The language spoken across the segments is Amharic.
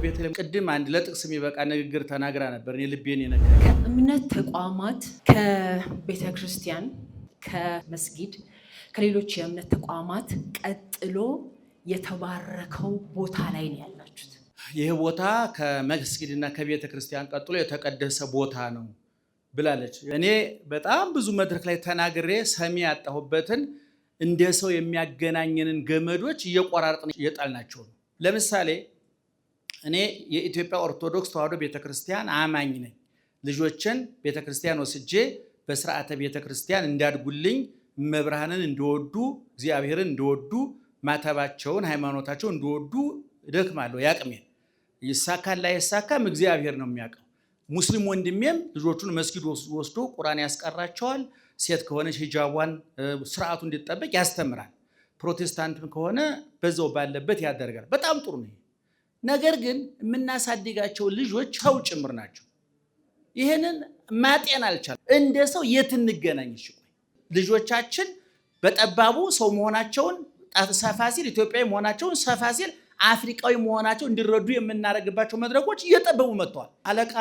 ቤተልሔም ቅድም አንድ ለጥቅስ የሚበቃ ንግግር ተናግራ ነበር። እኔ ልቤን የነካ ከእምነት ተቋማት ከቤተክርስቲያን ከመስጊድ ከሌሎች የእምነት ተቋማት ቀጥሎ የተባረከው ቦታ ላይ ነው ያላችሁት። ይህ ቦታ ከመስጊድና ከቤተክርስቲያን ቀጥሎ የተቀደሰ ቦታ ነው ብላለች። እኔ በጣም ብዙ መድረክ ላይ ተናግሬ ሰሚ ያጣሁበትን እንደ ሰው የሚያገናኘንን ገመዶች እየቆራረጥን እየጣልናቸው ነው። ለምሳሌ እኔ የኢትዮጵያ ኦርቶዶክስ ተዋሕዶ ቤተክርስቲያን አማኝ ነኝ። ልጆችን ቤተክርስቲያን ወስጄ በስርዓተ ቤተክርስቲያን እንዳድጉልኝ መብርሃንን እንዲወዱ እግዚአብሔርን እንዲወዱ ማተባቸውን ሃይማኖታቸውን እንዲወዱ እደክማለሁ። ያቅሜን ይሳካል ላይሳካም እግዚአብሔር ነው የሚያውቀው። ሙስሊም ወንድሜም ልጆቹን መስጊድ ወስዶ ቁርአን ያስቀራቸዋል። ሴት ከሆነች ሂጃቧን ስርዓቱ እንዲጠበቅ ያስተምራል። ፕሮቴስታንትም ከሆነ በዛው ባለበት ያደርጋል። በጣም ጥሩ ነው። ነገር ግን የምናሳድጋቸው ልጆች ሰው ጭምር ናቸው። ይሄንን ማጤን አልቻለም። እንደ ሰው የት እንገናኝ? ልጆቻችን በጠባቡ ሰው መሆናቸውን ሰፋ ሲል ኢትዮጵያዊ መሆናቸውን ሰፋ ሲል አፍሪካዊ መሆናቸው እንዲረዱ የምናደርግባቸው መድረኮች እየጠበቡ መጥተዋል። አለቃ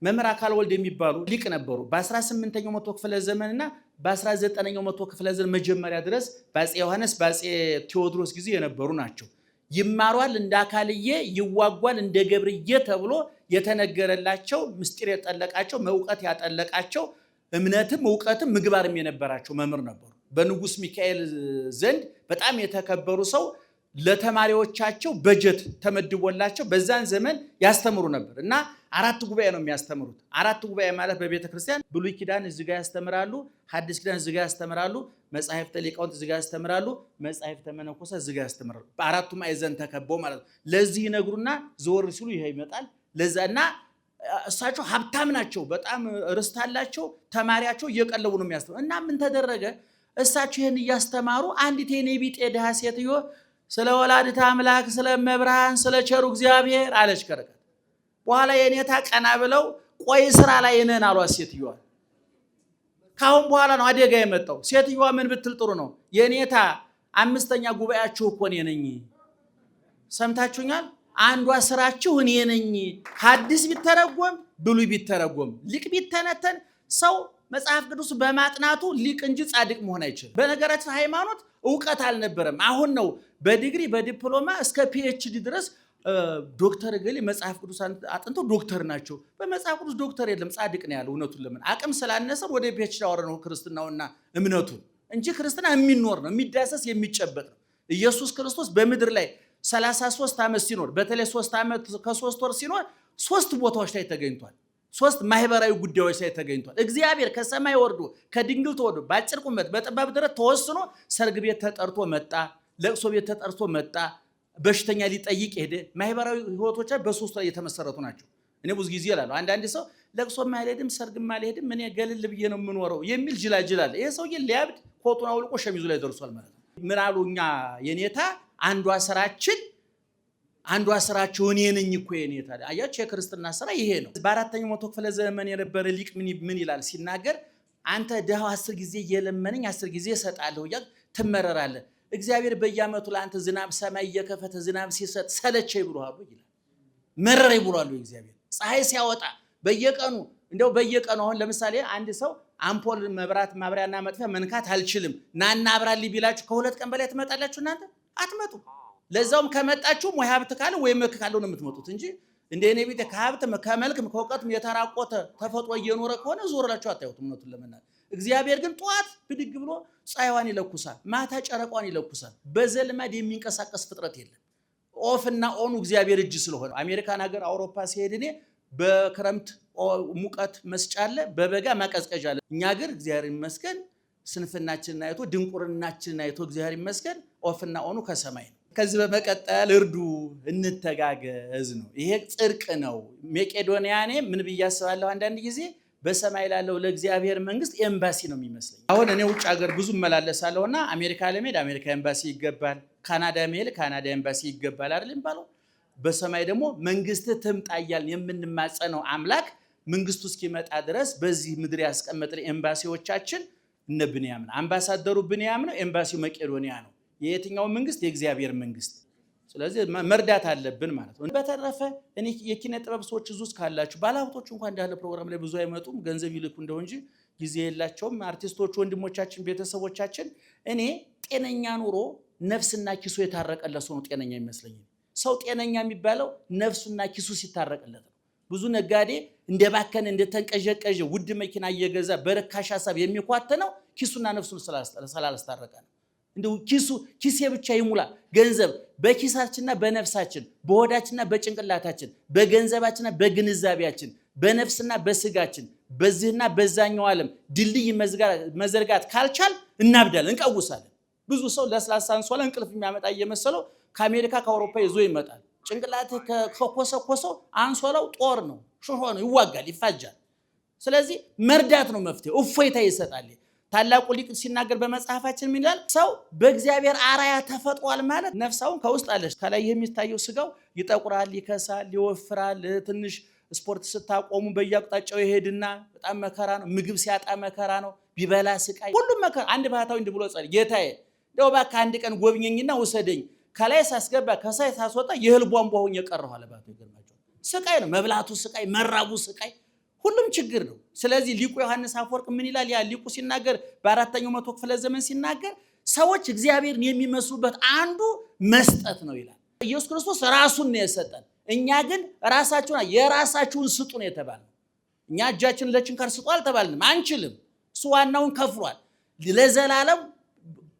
መምህር አካል ወልድ የሚባሉ ሊቅ ነበሩ። በ18ኛው መቶ ክፍለ ዘመንና በ19ኛው መቶ ክፍለ ዘመን መጀመሪያ ድረስ በአፄ ዮሐንስ በአፄ ቴዎድሮስ ጊዜ የነበሩ ናቸው። ይማሯል እንደ አካልዬ ይዋጓል እንደ ገብርዬ ተብሎ የተነገረላቸው ምስጢር የጠለቃቸው መውቀት ያጠለቃቸው እምነትም እውቀትም ምግባርም የነበራቸው መምህር ነበሩ። በንጉስ ሚካኤል ዘንድ በጣም የተከበሩ ሰው ለተማሪዎቻቸው በጀት ተመድቦላቸው በዛን ዘመን ያስተምሩ ነበር እና 4 ጉባኤ ነው የሚያስተምሩት። 4 ጉባኤ ማለት በቤተ ክርስቲያን ብሉይ ኪዳን እዚህ ጋር ያስተምራሉ፣ ሐዲስ ኪዳን እዚህ ጋር ያስተምራሉ፣ መጻሕፍተ ሊቃውንት እዚህ ጋር ያስተምራሉ፣ መጻሕፍተ መነኮሳት እዚህ ጋር ያስተምራሉ። በአራቱ ማዕዘን ተከበው ማለት ነው። ለዚህ ይነግሩና ዘወር ሲሉ ይሄ ይመጣል። ለዛና እሳቸው ሀብታም ናቸው፣ በጣም ርስት አላቸው። ተማሪያቸው እየቀለቡ ነው የሚያስተምሩ እና ምን ተደረገ? እሳቸው ይሄን እያስተማሩ አንዲት የኔ ቢጤ ድሃ ሴትዮ ስለ ወላዲተ አምላክ ስለ መብርሃን ስለ ቸሩ እግዚአብሔር አለች ከርቀት። በኋላ የኔታ ቀና ብለው ቆይ ስራ ላይ ነን አሏት ሴትዮዋ። ካሁን በኋላ ነው አደጋ የመጣው። ሴትዮዋ ምን ብትል ጥሩ ነው? የኔታ 5ኛ ጉባኤያችሁ እኮ እኔ ነኝ። ሰምታችሁኛል? አንዷ ስራችሁ እኔ ነኝ። ሐዲስ ቢተረጎም ብሉይ ቢተረጎም ሊቅ ቢተነተን ሰው መጽሐፍ ቅዱስ በማጥናቱ ሊቅ እንጂ ጻድቅ መሆን አይችልም። በነገራችን ሃይማኖት ዕውቀት አልነበረም። አሁን ነው በዲግሪ በዲፕሎማ እስከ ፒኤችዲ ድረስ ዶክተር ገሌ መጽሐፍ ቅዱስ አጥንተው ዶክተር ናቸው። በመጽሐፍ ቅዱስ ዶክተር የለም ጻድቅ ነው ያለው። እውነቱን ለምን አቅም ስላነሰን ወደ ፒኤችዲ አወረነው ክርስትናውና እምነቱን እንጂ ክርስትና የሚኖር ነው፣ የሚዳሰስ የሚጨበጥ ነው። ኢየሱስ ክርስቶስ በምድር ላይ 33 ዓመት ሲኖር በተለይ 3 ዓመት ከ3 ወር ሲኖር 3 ቦታዎች ላይ ተገኝቷል። 3 ማህበራዊ ጉዳዮች ላይ ተገኝቷል። እግዚአብሔር ከሰማይ ወርዶ ከድንግል ተወልዶ በአጭር ቁመት በጠባብ ደረት ተወስኖ ሰርግ ቤት ተጠርቶ መጣ፣ ለቅሶ ቤት ተጠርቶ መጣ፣ በሽተኛ ሊጠይቅ ሄደ። ማህበራዊ ህይወቶች በ3 ላይ የተመሰረቱ ናቸው። እኔ ብዙ ጊዜ እላለሁ አንዳንድ ሰው ለቅሶም አልሄድም ሰርግም አልሄድም እኔ ገልል ብዬ ነው የምኖረው የሚል ጅላጅል አለ። ይሄ ሰውዬ ሊያብድ ኮቱን አውልቆ ሸሚዙ ላይ ደርሷል ማለት ነው። ምን አሉ እኛ የኔታ አንዷ ስራቸው እኔ ነኝ እኮ የኔታ። አያችሁ የክርስትና ስራ ይሄ ነው። በ4ኛው መቶ ክፍለ ዘመን የነበረ ሊቅ ምን ይላል ሲናገር? አንተ ድሃው 10 ጊዜ እየለመነኝ 10 ጊዜ እሰጣለሁ እያልክ ትመረራለህ። እግዚአብሔር በየዓመቱ ለአንተ ዝናብ ሰማይ እየከፈተ ዝናብ ሲሰጥ ሰለቸኝ ብሎሃል ይላል። መረረኝ ብሏል እግዚአብሔር። ፀሐይ ሲያወጣ በየቀኑ አሁን ለምሳሌ አንድ ሰው አምፖል መብራት ማብሪያና መጥፊያ መንካት አልችልም ናና አብራልኝ ቢላችሁ ከ2 ቀን በላይ ትመጣላችሁ? እናንተ አትመጡ። ለዛውም ከመጣችሁም ወይ ሀብት ካለ ወይ መልክ ካለው ነው የምትመጡት እንጂ እንደ እኔ ቤት ከሀብት ከመልክም ከእውቀትም የተራቆተ ተፈጥሮ እየኖረ ከሆነ ዞርላችሁ አታዩት። እውነቱን ለመናገር እግዚአብሔር ግን ጠዋት ብድግ ብሎ ፀሐይዋን ይለኩሳል፣ ማታ ጨረቋን ይለኩሳል። በዘልማድ የሚንቀሳቀስ ፍጥረት የለም። ኦፍና ኦኑ እግዚአብሔር እጅ ስለሆነ አሜሪካን ሀገር አውሮፓ ሲሄድ እኔ በክረምት ሙቀት መስጫ አለ፣ በበጋ ማቀዝቀዣ አለ። እኛ ግን እግዚአብሔር ይመስገን ስንፍናችንን አይቶ ድንቁርናችንን አይቶ እግዚአብሔር ይመስገን ኦፍና ኦኑ ከሰማይ ነው። ከዚህ በመቀጠል እርዱ እንተጋገዝ ነው። ይሄ ጽድቅ ነው። መቄዶንያኔ ምን ብዬ አስባለሁ አንዳንድ ጊዜ በሰማይ ላለው ለእግዚአብሔር መንግስት ኤምባሲ ነው የሚመስለኝ። አሁን እኔ ውጭ ሀገር ብዙ መላለሳለሁና አሜሪካ ለመሄድ አሜሪካ ኤምባሲ ይገባል፣ ካናዳ መሄድ ካናዳ ኤምባሲ ይገባል አይደል የሚባለው። በሰማይ ደግሞ መንግስት ትምጣ እያልን የምንማጸነው አምላክ መንግስቱ እስኪመጣ ድረስ በዚህ ምድር ያስቀመጥን ኤምባሲዎቻችን እነ ብንያም ነው። አምባሳደሩ ብንያም ነው፣ ኤምባሲው መቄዶንያ ነው። የየትኛው መንግስት? የእግዚአብሔር መንግስት። ስለዚህ መርዳት አለብን ማለት ነው። በተረፈ እኔ የኪነ ጥበብ ሰዎች እዚህ ውስጥ ካላችሁ ባለሀብቶች እንኳን እንዳለ ፕሮግራም ላይ ብዙ አይመጡም፣ ገንዘብ ይልኩ እንደው እንጂ ጊዜ የላቸውም። አርቲስቶች ወንድሞቻችን፣ ቤተሰቦቻችን እኔ ጤነኛ ኑሮ ነፍስና ኪሱ የታረቀለት ሰው ነው ጤነኛ የሚመስለኝ። ሰው ጤነኛ የሚባለው ነፍሱና ኪሱ ሲታረቀለት ነው። ብዙ ነጋዴ እንደባከነ እንደተንቀዠቀዠ ውድ መኪና እየገዛ በርካሽ ሐሳብ የሚኳተነው ኪሱና ነፍሱን ስላላስታረቀ ነው። እንደው ኪሴ ብቻ ይሙላ ገንዘብ በኪሳችንና በነፍሳችን በሆዳችንና በጭንቅላታችን በገንዘባችንና በግንዛቤያችን በነፍስና በስጋችን በዚህና በዛኛው ዓለም ድልድይ መዘርጋት ካልቻል እናብዳለን፣ እንቀውሳለን። ብዙ ሰው ለስላሳ አንሶላ እንቅልፍ የሚያመጣ እየመሰለው ከአሜሪካ ከአውሮፓ ይዞ ይመጣል። ጭንቅላት ከኮሰኮሰው አንሶላው ጦር ነው፣ ሾሆ ነው፣ ይዋጋል፣ ይፋጃል። ስለዚህ መርዳት ነው መፍትሄው፣ እፎይታ ይሰጣል። ታላቁ ሊቅ ሲናገር በመጽሐፋችን ምን ይላል? ሰው በእግዚአብሔር አራያ ተፈጥሯል ማለት ነፍሳውን ከውስጥ አለች። ከላይ የሚታየው ስጋው ይጠቁራል፣ ይከሳል፣ ይወፍራል። ትንሽ ስፖርት ስታቆሙ በየአቅጣጫው ይሄድና በጣም መከራ ነው። ምግብ ሲያጣ መከራ ነው። ቢበላ ስቃይ፣ ሁሉም መከራ። አንድ ባህታዊ እንዲህ ብሎ ጸለየ፣ ጌታዬ እንደው እባክህ አንድ ቀን ጎብኘኝና ውሰደኝ፣ ከላይ ሳስገባ ከሳይ ሳስወጣ የእህል ቧንቧ ሆኜ ቀረሁ አለ ባህታዊ። ይገርማቸዋል። ስቃይ ነው መብላቱ፣ ስቃይ መራቡ፣ ስቃይ ሁሉም ችግር ነው። ስለዚህ ሊቁ ዮሐንስ አፈወርቅ ምን ይላል? ያ ሊቁ ሲናገር በአራተኛው መቶ ክፍለ ዘመን ሲናገር ሰዎች እግዚአብሔርን የሚመስሉበት አንዱ መስጠት ነው ይላል። ኢየሱስ ክርስቶስ ራሱን ነው የሰጠን። እኛ ግን የራሳችሁን ስጡ ነው የተባልነው። እኛ እጃችንን ለችንካር ስጡ አልተባልንም፣ አንችልም። እሱ ዋናውን ከፍሏል። ለዘላለም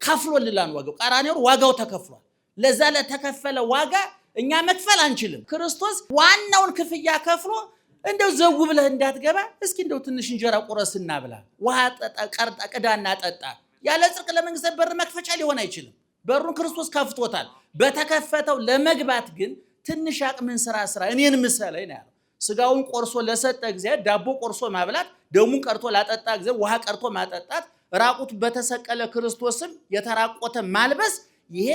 ከፍሎልናል ዋጋው። ቀራንዮ ዋጋው ተከፍሏል። ለዛ ለተከፈለ ዋጋ እኛ መክፈል አንችልም። ክርስቶስ ዋናውን ክፍያ ከፍሎ እንደው ዘው ብለህ እንዳትገባ እስኪ እንደው ትንሽ እንጀራ ቁረስና ብላ፣ ውሃ ቀርጣ ቅዳና ጠጣ። ያለ ጽድቅ ለመንግስት በር መክፈቻ ሊሆን አይችልም። በሩን ክርስቶስ ከፍቶታል። በተከፈተው ለመግባት ግን ትንሽ አቅምን ስራ እኔን ምሰለኝ ነው ያለው። ስጋውን ቆርሶ ለሰጠ እግዚአብሔር ዳቦ ቆርሶ ማብላት፣ ደሙን ቀርቶ ላጠጣ እግዚአብሔር ውሃ ቀርቶ ማጠጣት፣ ራቁቱ በተሰቀለ ክርስቶስም የተራቆተ ማልበስ፣ ይሄ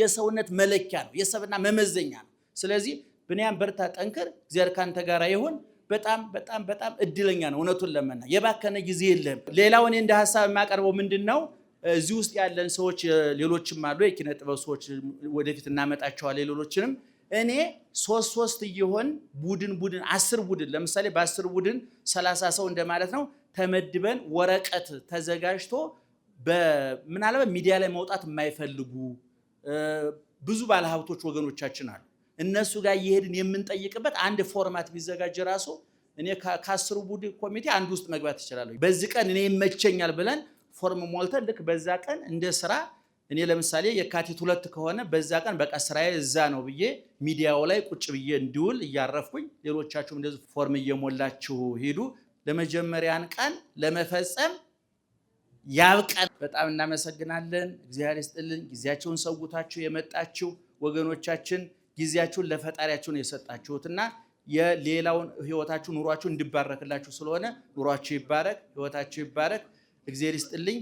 የሰውነት መለኪያ ነው፣ የሰብና መመዘኛ ነው። ስለዚህ ብንያም በርታ፣ ጠንክር፣ እግዚአብሔር ካንተ ጋር ይሁን። በጣም በጣም በጣም እድለኛ ነው። እውነቱን ለመና የባከነ ጊዜ የለም። ሌላው እኔ እንደ ሐሳብ የማቀርበው ምንድነው፣ እዚህ ውስጥ ያለን ሰዎች ሌሎችም አሉ፣ የኪነ ጥበብ ሰዎች ወደፊት እናመጣቸዋለን። ሌሎችንም እኔ ሶስት እየሆን ቡድን 10 ቡድን ለምሳሌ በ10 ቡድን 30 ሰው እንደማለት ነው ተመድበን ወረቀት ተዘጋጅቶ ምናልባት ሚዲያ ላይ መውጣት የማይፈልጉ ብዙ ባለሀብቶች ወገኖቻችን አሉ። እነሱ ጋር እየሄድን የምንጠይቅበት አንድ ፎርማት ቢዘጋጅ ራሱ እኔ ከ10 ቡድን ኮሚቴ አንድ ውስጥ መግባት ይችላል። በዚህ ቀን እኔ ይመቸኛል ብለን ፎርም ሞልተን ልክ በዛ ቀን እንደ ስራ እኔ ለምሳሌ የካቲት 2 ከሆነ በዛ ቀን በቃ ስራዬ እዛ ነው ብዬ ሚዲያው ላይ ቁጭ ብዬ እንዲውል እያረፍኩኝ፣ ሌሎቻችሁም እንደዚህ ፎርም እየሞላችሁ ሄዱ። ለመጀመሪያን ቀን ለመፈጸም ያብቃን። በጣም እናመሰግናለን። እግዚአብሔር ይስጥልን። ጊዜያችሁን ሰውታችሁ የመጣችሁ ወገኖቻችን ጊዜያችሁን ለፈጣሪያችሁ ነው የሰጣችሁትና የሌላውን ህይወታችሁ ኑሯችሁ እንዲባረክላችሁ ስለሆነ ኑሯችሁ ይባረክ፣ ህይወታችሁ ይባረክ። እግዚአብሔር ይስጥልኝ።